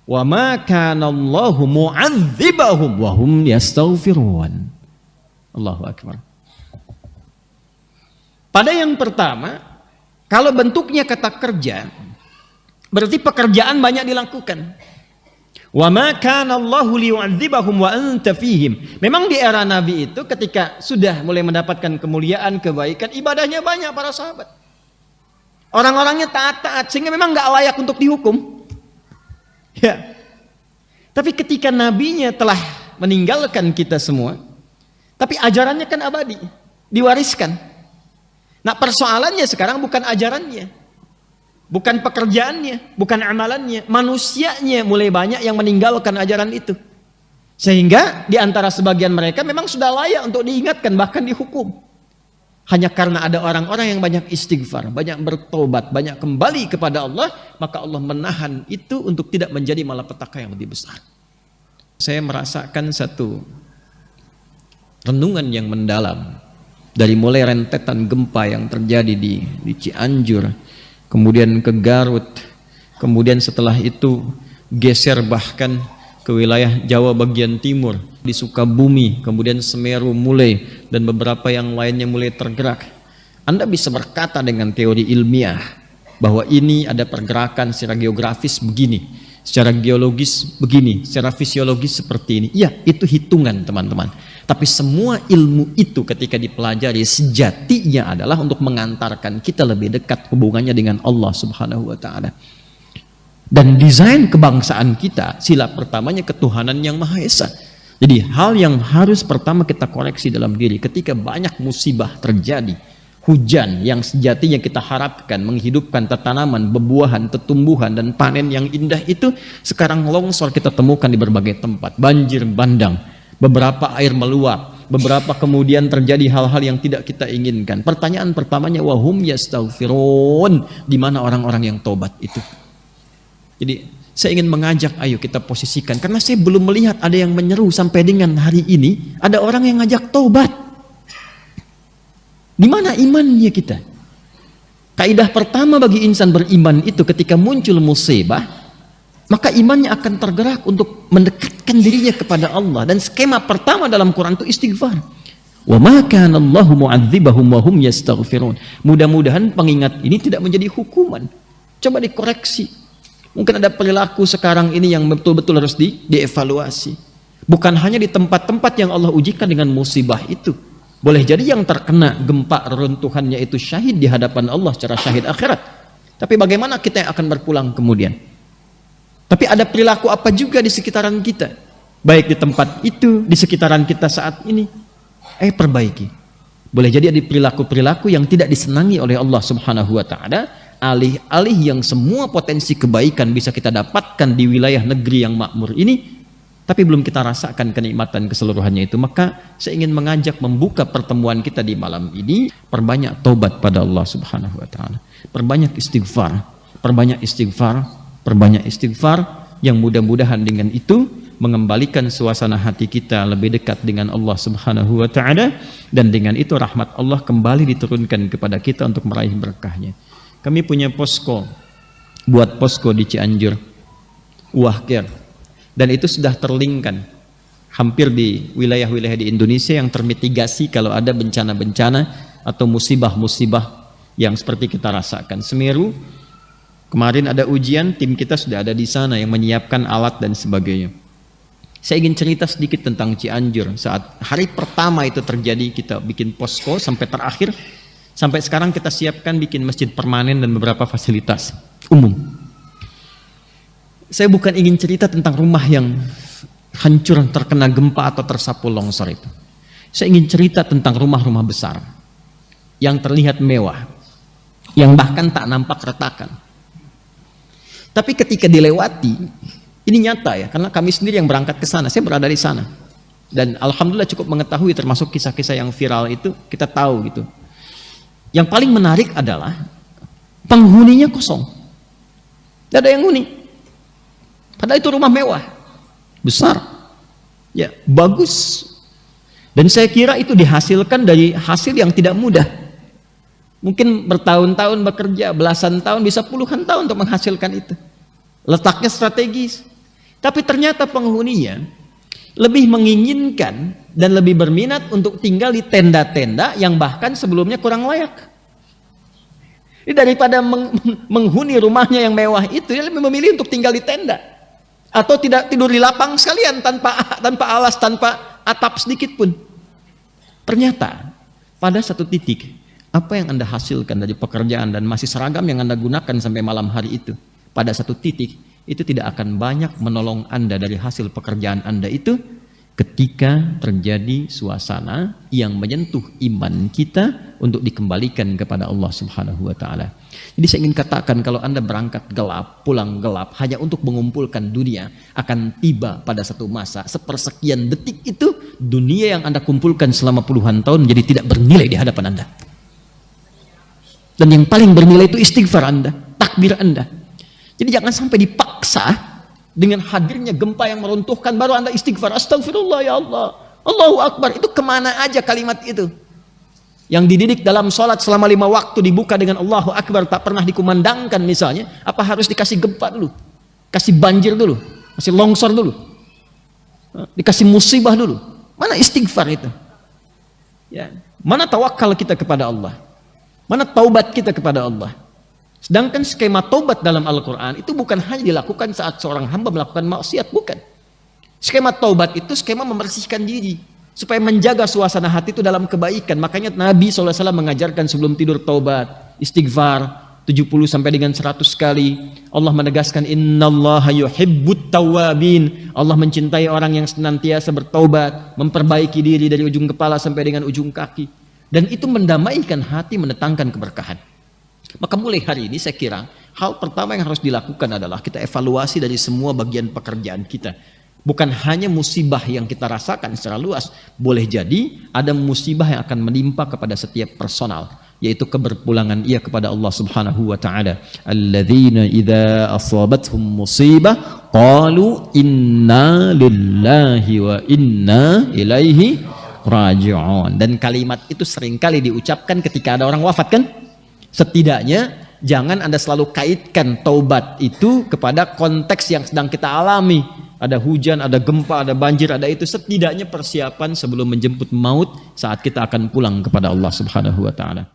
Wa ma kana Allahu mu'adzibahum wa hum yastaghfirun. Allahu akbar. Pada yang pertama, kalau bentuknya kata kerja, berarti pekerjaan banyak dilakukan. Wa ma kana Allahu liyu'adzibahum wa anta fihim. Memang di era Nabi itu ketika sudah mulai mendapatkan kemuliaan, kebaikan, ibadahnya banyak para sahabat. Orang-orangnya taat-taat sehingga memang nggak layak untuk dihukum. Ya. Tapi ketika nabinya telah meninggalkan kita semua, tapi ajarannya kan abadi, diwariskan. Nah, persoalannya sekarang bukan ajarannya, bukan pekerjaannya, bukan amalannya, manusianya mulai banyak yang meninggalkan ajaran itu. Sehingga di antara sebagian mereka memang sudah layak untuk diingatkan, bahkan dihukum. Hanya karena ada orang-orang yang banyak istighfar, banyak bertobat, banyak kembali kepada Allah, maka Allah menahan itu untuk tidak menjadi malapetaka yang lebih besar. Saya merasakan satu renungan yang mendalam dari mulai rentetan gempa yang terjadi di Cianjur, kemudian ke Garut, kemudian setelah itu geser bahkan ke wilayah Jawa bagian timur, di Sukabumi, kemudian Semeru mulai, dan beberapa yang lainnya mulai tergerak. Anda bisa berkata dengan teori ilmiah bahwa ini ada pergerakan secara geografis begini, secara geologis begini, secara fisiologis seperti ini. Ya, itu hitungan teman-teman. Tapi semua ilmu itu ketika dipelajari sejatinya adalah untuk mengantarkan kita lebih dekat hubungannya dengan Allah Subhanahu wa ta'ala. Dan desain kebangsaan kita, sila pertamanya ketuhanan yang Maha Esa. Jadi hal yang harus pertama kita koreksi dalam diri ketika banyak musibah terjadi, hujan yang sejatinya kita harapkan menghidupkan tanaman, bebuahan, tumbuhan dan panen yang indah itu, sekarang longsor kita temukan di berbagai tempat, banjir bandang, beberapa air meluap, beberapa kemudian terjadi hal-hal yang tidak kita inginkan. Pertanyaan pertamanya, wahum yastaghfirun, di mana orang-orang yang tobat itu? Jadi saya ingin mengajak, ayo kita posisikan, karena saya belum melihat ada yang menyeru sampai dengan hari ini ada orang yang ngajak tobat. Di mana imannya kita? Kaidah pertama bagi insan beriman itu ketika muncul musibah, maka imannya akan tergerak untuk mendekatkan dirinya kepada Allah. Dan skema pertama dalam Quran itu istighfar. Wa ma kana Allahu mu'adzibahum wa hum yastaghfirun. Mudah-mudahan pengingat ini tidak menjadi hukuman. Coba dikoreksi. Mungkin ada perilaku sekarang ini yang betul-betul harus dievaluasi. Bukan hanya di tempat-tempat yang Allah ujikan dengan musibah itu. Boleh jadi yang terkena gempa reruntuhannya itu syahid di hadapan Allah secara syahid akhirat. Tapi bagaimana kita yang akan berpulang kemudian? Tapi ada perilaku apa juga di sekitaran kita? Baik di tempat itu, di sekitaran kita saat ini. Perbaiki. Boleh jadi ada perilaku-perilaku yang tidak disenangi oleh Allah Subhanahu wa ta'ala. Alih-alih yang semua potensi kebaikan bisa kita dapatkan di wilayah negeri yang makmur ini, tapi belum kita rasakan kenikmatan keseluruhannya itu. Maka saya ingin mengajak membuka pertemuan kita di malam ini, perbanyak tobat pada Allah Subhanahu wa ta'ala, perbanyak istighfar, perbanyak istighfar, perbanyak istighfar, yang mudah-mudahan dengan itu mengembalikan suasana hati kita lebih dekat dengan Allah Subhanahu wa ta'ala, dan dengan itu rahmat Allah kembali diturunkan kepada kita untuk meraih berkahnya. Kami punya posko, buat posko di Cianjur, Wahkir, dan itu sudah terlinkkan hampir di wilayah-wilayah di Indonesia yang termitigasi kalau ada bencana-bencana atau musibah-musibah yang seperti kita rasakan. Semeru, kemarin ada ujian, tim kita sudah ada di sana yang menyiapkan alat dan sebagainya. Saya ingin cerita sedikit tentang Cianjur. Saat hari pertama itu terjadi, kita bikin posko sampai terakhir. Sampai sekarang kita siapkan bikin masjid permanen dan beberapa fasilitas umum. Saya bukan ingin cerita tentang rumah yang hancur terkena gempa atau tersapu longsor itu. Saya ingin cerita tentang rumah-rumah besar yang terlihat mewah, yang bahkan tak nampak retakan. Tapi ketika dilewati, ini nyata ya, karena kami sendiri yang berangkat ke sana, saya berada di sana. Dan alhamdulillah cukup mengetahui, termasuk kisah-kisah yang viral itu kita tahu gitu. Yang paling menarik adalah penghuninya kosong. Tidak ada yang huni. Padahal itu rumah mewah, besar, ya bagus. Dan saya kira itu dihasilkan dari hasil yang tidak mudah. Mungkin bertahun-tahun bekerja, belasan tahun, bisa puluhan tahun untuk menghasilkan itu. Letaknya strategis. Tapi ternyata penghuninya lebih menginginkan dan lebih berminat untuk tinggal di tenda-tenda yang bahkan sebelumnya kurang layak. Jadi daripada menghuni rumahnya yang mewah itu, dia lebih memilih untuk tinggal di tenda. Atau tidak tidur di lapang sekalian tanpa alas, tanpa atap sedikit pun. Ternyata pada satu titik, apa yang Anda hasilkan dari pekerjaan dan masih seragam yang Anda gunakan sampai malam hari itu, pada satu titik itu tidak akan banyak menolong Anda dari hasil pekerjaan Anda itu ketika terjadi suasana yang menyentuh iman kita untuk dikembalikan kepada Allah Subhanahu wa taala. Jadi saya ingin katakan, kalau Anda berangkat gelap, pulang gelap hanya untuk mengumpulkan dunia, akan tiba pada satu masa sepersekian detik itu dunia yang Anda kumpulkan selama puluhan tahun menjadi tidak bernilai di hadapan Anda. Dan yang paling bernilai itu istighfar Anda, takbir Anda. Jadi jangan sampai dipaksa dengan hadirnya gempa yang meruntuhkan baru Anda istighfar, astagfirullah ya Allah, Allahu Akbar. Itu kemana aja kalimat itu? Yang dididik dalam sholat selama 5 waktu dibuka dengan Allahu Akbar, tak pernah dikumandangkan misalnya, apa harus dikasih gempa dulu? Kasih banjir dulu? Kasih longsor dulu? Dikasih musibah dulu? Mana istighfar itu? Ya. Mana tawakal kita kepada Allah? Mana taubat kita kepada Allah? Sedangkan skema taubat dalam Al-Quran itu bukan hanya dilakukan saat seorang hamba melakukan maksiat, bukan. Skema taubat itu skema membersihkan diri supaya menjaga suasana hati itu dalam kebaikan. Makanya Nabi SAW mengajarkan sebelum tidur taubat, istighfar 70 sampai dengan 100 kali. Allah menegaskan innallaha yuhibbut tawwabin. Allah mencintai orang yang senantiasa bertaubat, memperbaiki diri dari ujung kepala sampai dengan ujung kaki. Dan itu mendamaikan hati, mendatangkan keberkahan. Maka mulai hari ini saya kira hal pertama yang harus dilakukan adalah kita evaluasi dari semua bagian pekerjaan kita. Bukan hanya musibah yang kita rasakan secara luas, boleh jadi ada musibah yang akan menimpa kepada setiap personal, yaitu keberpulangan ia kepada Allah Subhanahu wa taala. Alladzina idza asabathum musibah qalu inna lillahi wa inna ilaihi raji'un. Dan kalimat itu seringkali diucapkan ketika ada orang wafat, kan? Setidaknya jangan Anda selalu kaitkan taubat itu kepada konteks yang sedang kita alami. Ada hujan, ada gempa, ada banjir, ada itu. Setidaknya persiapan sebelum menjemput maut saat kita akan pulang kepada Allah Subhanahu wa taala.